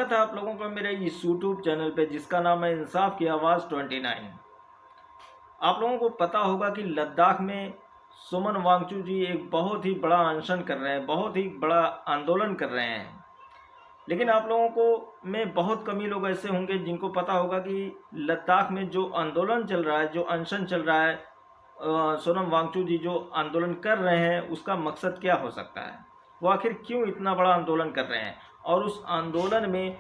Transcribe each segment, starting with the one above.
स्वागत है आप लोगों का मेरे इस यूट्यूब चैनल पे जिसका नाम है इंसाफ की आवाज़ 29। आप लोगों को पता होगा कि लद्दाख में सुमन वांगचुक जी एक बहुत ही बड़ा अनशन कर रहे हैं, बहुत ही बड़ा आंदोलन कर रहे हैं। लेकिन आप लोगों को में बहुत कम ही लोग ऐसे होंगे जिनको पता होगा कि लद्दाख में जो आंदोलन चल रहा है, जो अनशन चल रहा है, सोनम वांगचुक जी जो आंदोलन कर रहे हैं उसका मकसद क्या हो सकता है, वो आखिर क्यों इतना बड़ा आंदोलन कर रहे हैं। और उस आंदोलन में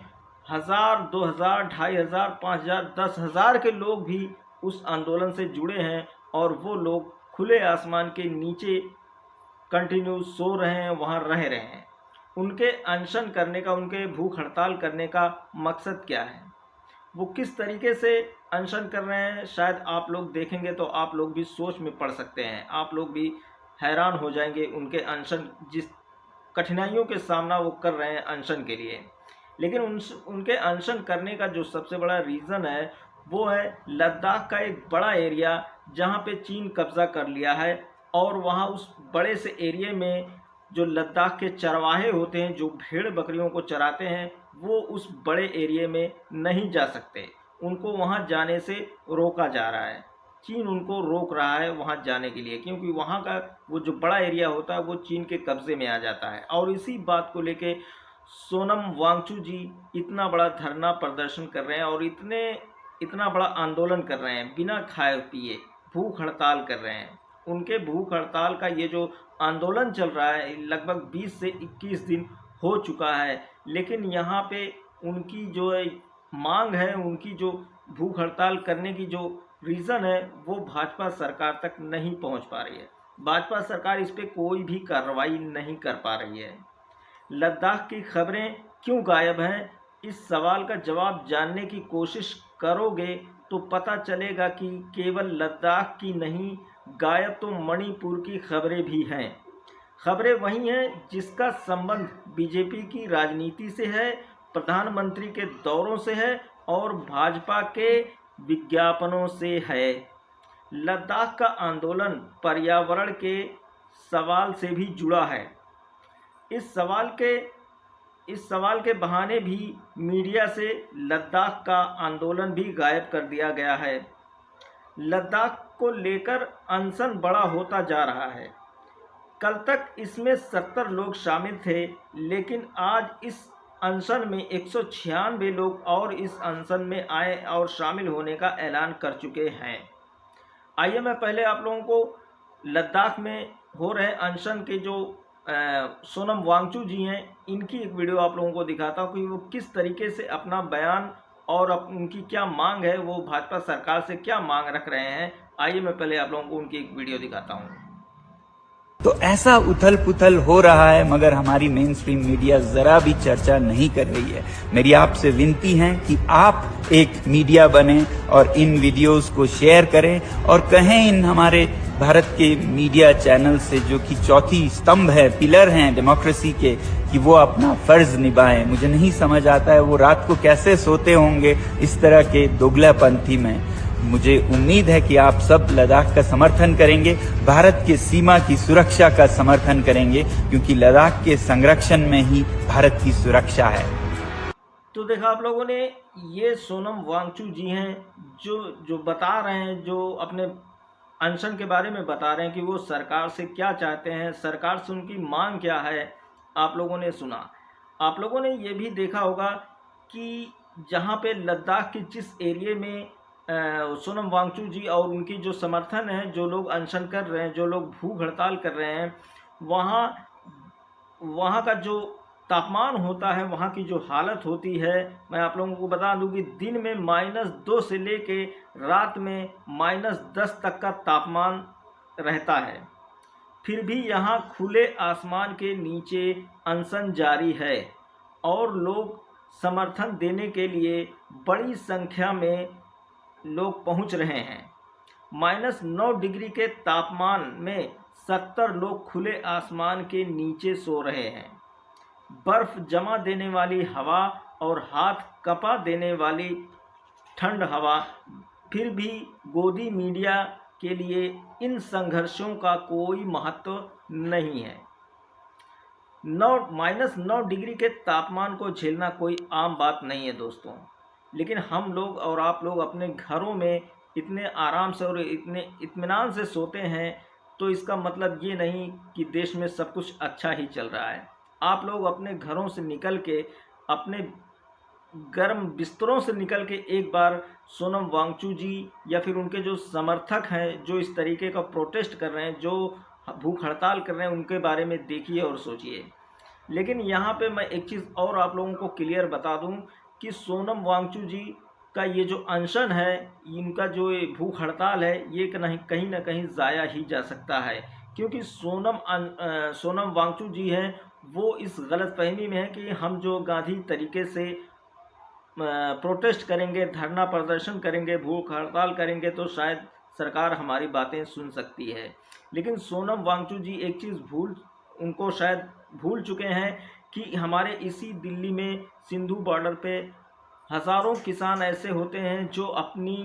1000, 2000, 2500, 5000, 10,000 के लोग भी उस आंदोलन से जुड़े हैं और वो लोग खुले आसमान के नीचे कंटिन्यू सो रहे हैं, वहाँ रह रहे हैं। उनके अनशन करने का, उनके भूख हड़ताल करने का मकसद क्या है, वो किस तरीके से अनशन कर रहे हैं, शायद आप लोग देखेंगे तो आप लोग भी सोच में पड़ सकते हैं। आप लोग भी हैरान हो जाएंगे उनके अनशन, जिस कठिनाइयों के सामना वो कर रहे हैं अनशन के लिए। लेकिन उनके अनशन करने का जो सबसे बड़ा रीज़न है वो है लद्दाख का एक बड़ा एरिया जहाँ पे चीन कब्ज़ा कर लिया है, और वहाँ उस बड़े से एरिया में जो लद्दाख के चरवाहे होते हैं, जो भेड़ बकरियों को चराते हैं, वो उस बड़े एरिया में नहीं जा सकते। उनको वहाँ जाने से रोका जा रहा है। चीन उनको रोक रहा है वहाँ जाने के लिए, क्योंकि वहाँ का वो जो बड़ा एरिया होता है वो चीन के कब्ज़े में आ जाता है। और इसी बात को लेके सोनम वांगचुक जी इतना बड़ा धरना प्रदर्शन कर रहे हैं और इतना बड़ा आंदोलन कर रहे हैं, बिना खाए पिए भूख हड़ताल कर रहे हैं। उनके भूख हड़ताल का ये जो आंदोलन चल रहा है लगभग 20 से 21 दिन हो चुका है। लेकिन यहाँ पे उनकी जो मांग है, उनकी जो भूख हड़ताल करने की जो रीज़न है, वो भाजपा सरकार तक नहीं पहुँच पा रही है। भाजपा सरकार इस पर कोई भी कार्रवाई नहीं कर पा रही है। लद्दाख की खबरें क्यों गायब हैं, इस सवाल का जवाब जानने की कोशिश करोगे तो पता चलेगा कि केवल लद्दाख की नहीं, गायब तो मणिपुर की खबरें भी हैं। खबरें वही हैं जिसका संबंध बीजेपी की राजनीति से है, प्रधानमंत्री के दौरों से है और भाजपा के विज्ञापनों से है। लद्दाख का आंदोलन पर्यावरण के सवाल से भी जुड़ा है। इस सवाल के बहाने भी मीडिया से लद्दाख का आंदोलन भी गायब कर दिया गया है। लद्दाख को लेकर अनशन बड़ा होता जा रहा है। कल तक इसमें 70 लोग शामिल थे, लेकिन आज इस अनशन में 196 लोग और इस अनशन में आए और शामिल होने का ऐलान कर चुके हैं। आइए मैं पहले आप लोगों को लद्दाख में हो रहे अनशन के जो सोनम वांगचुक जी हैं, इनकी एक वीडियो आप लोगों को दिखाता हूँ कि वो किस तरीके से अपना बयान और उनकी क्या मांग है, वो भाजपा सरकार से क्या मांग रख रहे हैं। आइए मैं पहले आप लोगों को उनकी एक वीडियो दिखाता हूँ। तो ऐसा उथल पुथल हो रहा है, मगर हमारी मेन स्ट्रीम मीडिया जरा भी चर्चा नहीं कर रही है। मेरी आपसे विनती है कि आप एक मीडिया बने और इन वीडियोस को शेयर करें और कहें इन हमारे भारत के मीडिया चैनल से, जो कि चौथी स्तंभ है, पिलर हैं डेमोक्रेसी के, कि वो अपना फर्ज निभाएं। मुझे नहीं समझ आता है वो रात को कैसे सोते होंगे इस तरह के दोगलापंथी में। मुझे उम्मीद है कि आप सब लद्दाख का समर्थन करेंगे, भारत की सीमा की सुरक्षा का समर्थन करेंगे, क्योंकि लद्दाख के संरक्षण में ही भारत की सुरक्षा है। तो देखा आप लोगों ने, ये सोनम वांगचुक जी हैं जो बता रहे हैं, जो अपने अनशन के बारे में बता रहे हैं कि वो सरकार से क्या चाहते हैं, सरकार से उनकी मांग क्या है। आप लोगों ने सुना। आप लोगों ने ये भी देखा होगा कि जहाँ पे लद्दाख के जिस एरिया में सोनम वांगचुक जी और उनकी जो समर्थन है, जो लोग अनशन कर रहे हैं, जो लोग भूख हड़ताल कर रहे हैं, वहाँ का जो तापमान होता है, वहाँ की जो हालत होती है, मैं आप लोगों को बता दूं कि दिन में -2 से लेके रात में -10 तक का तापमान रहता है। फिर भी यहाँ खुले आसमान के नीचे अनशन जारी है और लोग समर्थन देने के लिए बड़ी संख्या में लोग पहुँच रहे हैं। -9 डिग्री के तापमान में 70 लोग खुले आसमान के नीचे सो रहे हैं। बर्फ़ जमा देने वाली हवा और हाथ कपा देने वाली ठंड हवा। फिर भी गोदी मीडिया के लिए इन संघर्षों का कोई महत्व नहीं है। -9 डिग्री के तापमान को झेलना कोई आम बात नहीं है दोस्तों। लेकिन हम लोग और आप लोग अपने घरों में इतने आराम से और इतने इत्मीनान से सोते हैं, तो इसका मतलब ये नहीं कि देश में सब कुछ अच्छा ही चल रहा है। आप लोग अपने घरों से निकल के, अपने गर्म बिस्तरों से निकल के एक बार सोनम वांगचुक जी या फिर उनके जो समर्थक हैं, जो इस तरीके का प्रोटेस्ट कर रहे हैं, जो भूख हड़ताल कर रहे हैं, उनके बारे में देखिए और सोचिए। लेकिन यहाँ पे मैं एक चीज़ और आप लोगों को क्लियर बता दूँ कि सोनम वांगचुक जी का ये जो अनशन है, इनका जो ये भूख हड़ताल है, ये कहीं ना कहीं ज़ाया ही जा सकता है। क्योंकि सोनम वांगचुक जी हैं, वो इस गलतफहमी में है कि हम जो गांधी तरीके से प्रोटेस्ट करेंगे, धरना प्रदर्शन करेंगे, भूख हड़ताल करेंगे, तो शायद सरकार हमारी बातें सुन सकती है। लेकिन सोनम वांगचुक जी एक चीज़ उनको शायद भूल चुके हैं कि हमारे इसी दिल्ली में सिंधु बॉर्डर पे हज़ारों किसान ऐसे होते हैं जो अपनी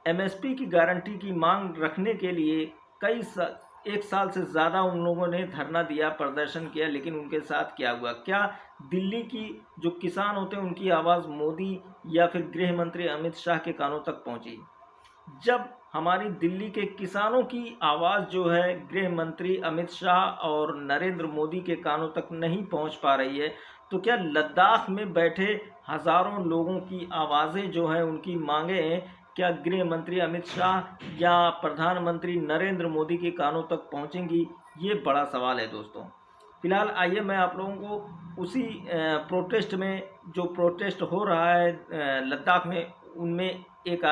एमएसपी की गारंटी की मांग रखने के लिए एक साल से ज़्यादा उन लोगों ने धरना दिया, प्रदर्शन किया। लेकिन उनके साथ क्या हुआ? क्या दिल्ली की जो किसान होते हैं उनकी आवाज़ मोदी या फिर गृह मंत्री अमित शाह के कानों तक पहुंची? जब हमारी दिल्ली के किसानों की आवाज़ जो है गृह मंत्री अमित शाह और नरेंद्र मोदी के कानों तक नहीं पहुंच पा रही है, तो क्या लद्दाख में बैठे हज़ारों लोगों की आवाज़ें जो हैं, उनकी मांगें, क्या गृह मंत्री अमित शाह या प्रधानमंत्री नरेंद्र मोदी के कानों तक पहुंचेंगी? ये बड़ा सवाल है दोस्तों। फिलहाल आइए मैं आप लोगों को उसी प्रोटेस्ट में, जो प्रोटेस्ट हो रहा है लद्दाख में, उनमें एक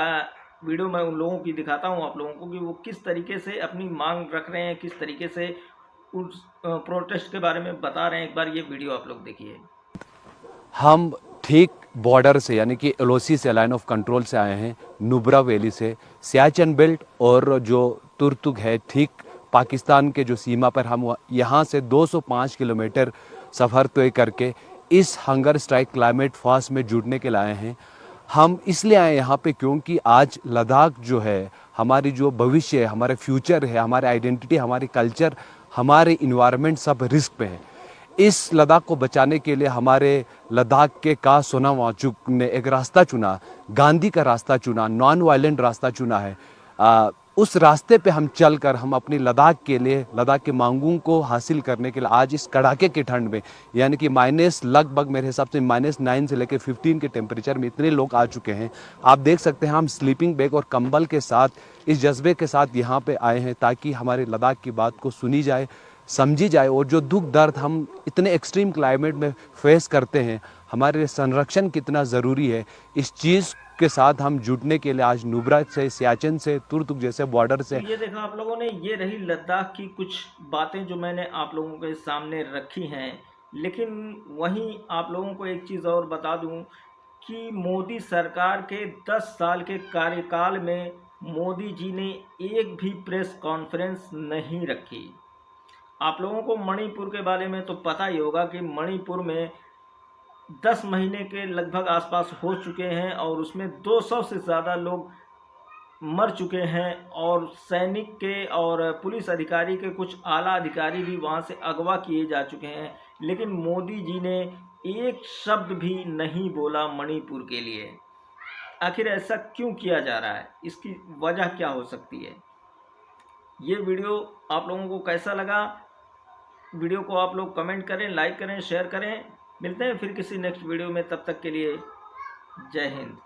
वीडियो मैं उन लोगों की दिखाता हूं आप लोगों को कि वो किस तरीके से अपनी मांग रख रहे हैं, किस तरीके से उस प्रोटेस्ट के बारे में बता रहे हैं। एक बार ये वीडियो आप लोग देखिए। हम ठीक बॉर्डर से यानी कि एलओसी से, लाइन ऑफ कंट्रोल से आए हैं, नुब्रा वैली से, सियाचिन बेल्ट और जो तुर्तुक है, ठीक पाकिस्तान के जो सीमा पर हम यहाँ से 205 किलोमीटर सफ़र तय करके इस हंगर स्ट्राइक क्लाइमेट फास्ट में जुड़ने के लिए आए हैं। हम इसलिए आए यहाँ पे क्योंकि आज लद्दाख जो है, हमारी जो भविष्य है, हमारे फ्यूचर है, हमारे आइडेंटिटी, हमारी कल्चर, हमारे इन्वायरमेंट सब रिस्क पे है। इस लद्दाख को बचाने के लिए हमारे लद्दाख के सोनम वांगचुक ने एक रास्ता चुना, गांधी का रास्ता चुना, नॉन वायलेंट रास्ता चुना है। उस रास्ते पे हम चलकर हम अपनी लद्दाख के लिए, लद्दाख के मांगों को हासिल करने के लिए आज इस कड़ाके की ठंड में, यानी कि लगभग मेरे हिसाब से -9 से लेकर 15 के टेम्परेचर में इतने लोग आ चुके हैं। आप देख सकते हैं हम स्लीपिंग बैग और कंबल के साथ, इस जज्बे के साथ यहाँ पे आए हैं ताकि हमारे लद्दाख की बात को सुनी जाए, समझी जाए, और जो दुख दर्द हम इतने एक्सट्रीम क्लाइमेट में फेस करते हैं, हमारे संरक्षण कितना ज़रूरी है, इस चीज़ के साथ हम जुटने के लिए आज नुब्रा से, सियाचिन से, तुर्तुक जैसे बॉर्डर से। ये देखा आप लोगों ने, ये रही लद्दाख की कुछ बातें जो मैंने आप लोगों के सामने रखी हैं। लेकिन वहीं आप लोगों को एक चीज़ और बता दूं कि मोदी सरकार के 10 साल के कार्यकाल में मोदी जी ने एक भी प्रेस कॉन्फ्रेंस नहीं रखी। आप लोगों को मणिपुर के बारे में तो पता ही होगा कि मणिपुर में 10 महीने के लगभग आसपास हो चुके हैं और उसमें 200 से ज़्यादा लोग मर चुके हैं, और सैनिक के और पुलिस अधिकारी के कुछ आला अधिकारी भी वहां से अगवा किए जा चुके हैं। लेकिन मोदी जी ने एक शब्द भी नहीं बोला मणिपुर के लिए। आखिर ऐसा क्यों किया जा रहा है? इसकी वजह क्या हो सकती है? ये वीडियो आप लोगों को कैसा लगा? वीडियो को आप लोग कमेंट करें, लाइक करें, शेयर करें। मिलते हैं फिर किसी नेक्स्ट वीडियो में, तब तक के लिए जय हिंद।